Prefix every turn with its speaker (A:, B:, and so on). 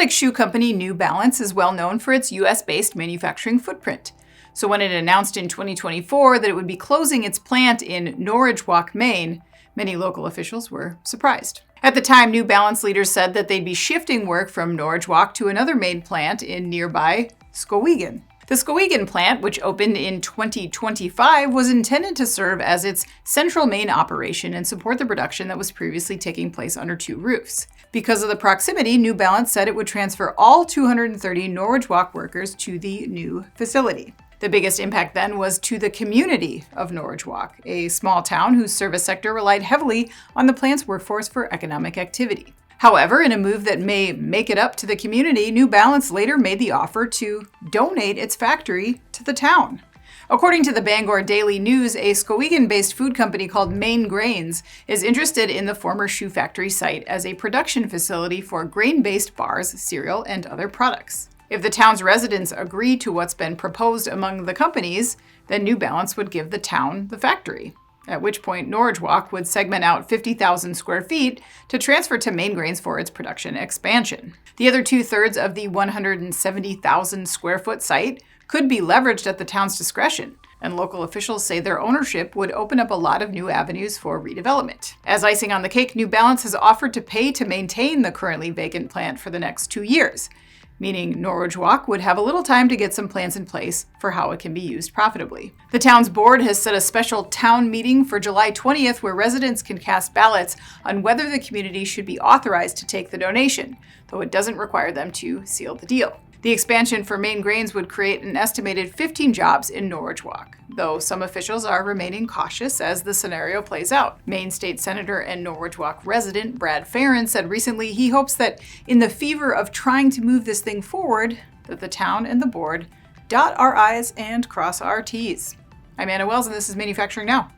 A: athletic shoe company New Balance is well known for its US-based manufacturing footprint. So when it announced in 2024 that it would be closing its plant in Norridgewock, Maine, many local officials were surprised. At the time, New Balance leaders said that they'd be shifting work from Norridgewock to another Maine plant in nearby Skowhegan. The Skowhegan plant, which opened in 2025, was intended to serve as its central Maine operation and support the production that was previously taking place under two roofs. Because of the proximity, New Balance said it would transfer all 230 Norridgewock workers to the new facility. The biggest impact then was to the community of Norridgewock, a small town whose service sector relied heavily on the plant's workforce for economic activity. However, in a move that may make it up to the community, New Balance later made the offer to donate its factory to the town. According to the Bangor Daily News, a Skowhegan-based food company called Maine Grains is interested in the former shoe factory site as a production facility for grain-based bars, cereal, and other products. If the town's residents agree to what's been proposed among the companies, then New Balance would give the town the factory, at which point Norridgewock would segment out 50,000 square feet to transfer to Maine Grains for its production expansion. The other 2/3 of the 170,000 square foot site could be leveraged at the town's discretion, and local officials say their ownership would open up a lot of new avenues for redevelopment. As icing on the cake, New Balance has offered to pay to maintain the currently vacant plant for the next 2 years, meaning Norridgewock would have a little time to get some plans in place for how it can be used profitably. The town's board has set a special town meeting for July 20th where residents can cast ballots on whether the community should be authorized to take the donation, though it doesn't require them to seal the deal. The expansion for Maine Grains would create an estimated 15 jobs in Norridgewock, though some officials are remaining cautious as the scenario plays out. Maine State Senator and Norridgewock resident Brad Farron said recently he hopes that in the fever of trying to move this thing forward, that the town and the board dot our I's and cross our T's. I'm Anna Wells, and this is Manufacturing Now.